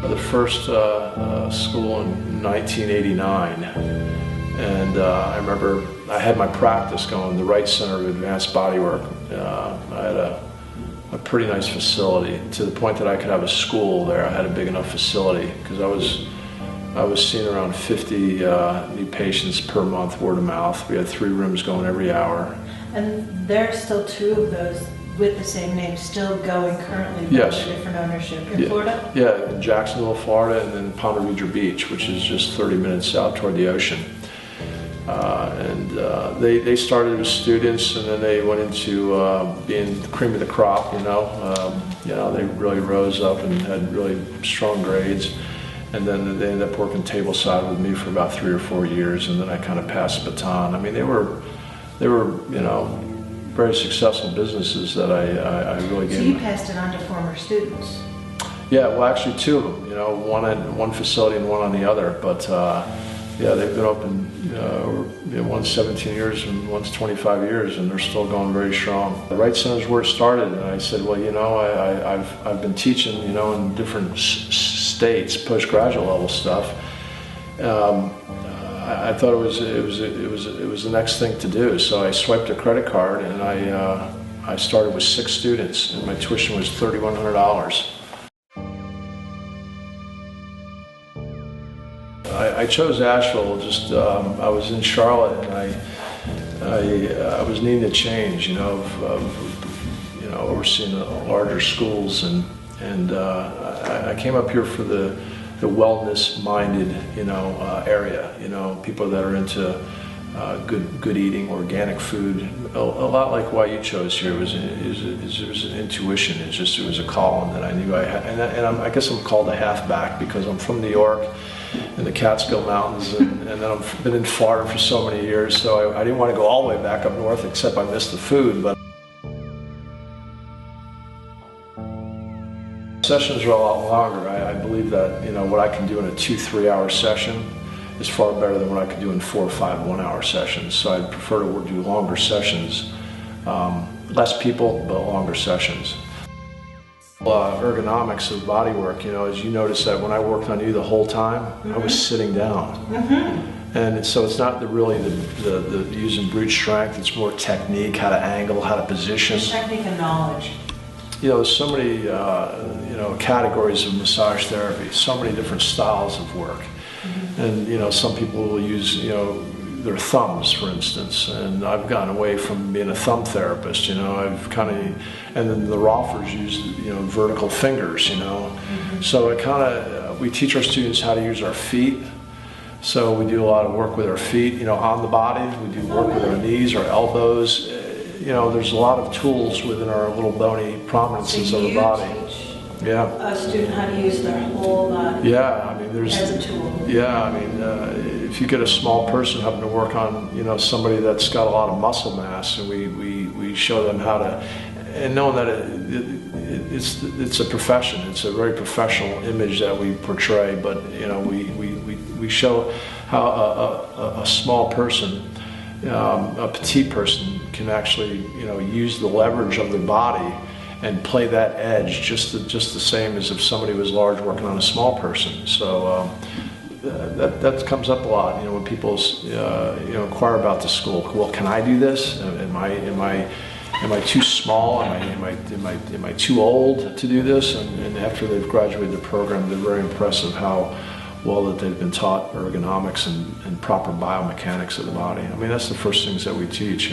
The first school in 1989, and I remember I had my practice going, the Wright Center of Advanced Bodywork. I had a pretty nice facility to the point that I could have a school there. I had a big enough facility because I was seeing around 50 new patients per month, word of mouth. We had 3 rooms going every hour. And there are still 2 of those with the same name still going currently, but yes. under different ownership. In Florida? Yeah, in Jacksonville, Florida, and then Ponte Vedra Beach, which is just 30 minutes out toward the ocean. They started as students, and then they went into being the cream of the crop. They really rose up and had really strong grades, and then they ended up working tableside with me for about 3 or 4 years, and then I kind of passed the baton. I mean, they were very successful businesses that I really gave. So you passed it on to former students? Yeah, well, actually 2 of them. One at one facility and one on the other, but. Yeah, they've been open, one's 17 years and one's 25 years, and they're still going very strong. The Wright Center is where it started, and I said, well, I've been teaching, in different states, postgraduate level stuff. I thought it was the next thing to do, so I swiped a credit card, and I started with 6 students, and my tuition was $3,100. I chose Asheville. I was in Charlotte, and I was needing a change, overseeing the larger schools, and I came up here for the wellness-minded, area. People that are into good eating, organic food. A lot like why you chose here. It was an intuition. It was a calling that I knew I had, and I guess I'm called a halfback because I'm from New York, in the Catskill Mountains, and then I've been in Florida for so many years, so I didn't want to go all the way back up north, except I missed the food. But sessions are a lot longer. I believe that what I can do in a 2-3 hour session is far better than what I could do in 4 or 5 1-hour sessions. So I'd prefer to do longer sessions, less people, but longer sessions. Ergonomics of bodywork, as you notice that when I worked on you the whole time, I was sitting down. And so it's not really the using brute strength, it's more technique, how to angle, how to position. It's technique and knowledge. There's so many categories of massage therapy, so many different styles of work. And some people will use their thumbs, for instance, and I've gotten away from being a thumb therapist. And then the Roffers use vertical fingers. So we teach our students how to use our feet. So we do a lot of work with our feet, on the body. We do work with our knees, our elbows. There's a lot of tools within our little bony prominences of the body. Yeah. A student how to use their whole body. Yeah, I mean, as a tool. Yeah, I mean, if you get a small person having to work on, somebody that's got a lot of muscle mass, and we show them how to, and knowing that it's a profession, it's a very professional image that we portray, but we show how a small person, a petite person, can actually use the leverage of their body and play that edge just the same as if somebody was large working on a small person. So that comes up a lot, when people inquire about the school. Well, can I do this? Am I too small? Am I too old to do this? And after they've graduated the program, they're very impressive how well that they've been taught ergonomics and proper biomechanics of the body. I mean, that's the first things that we teach.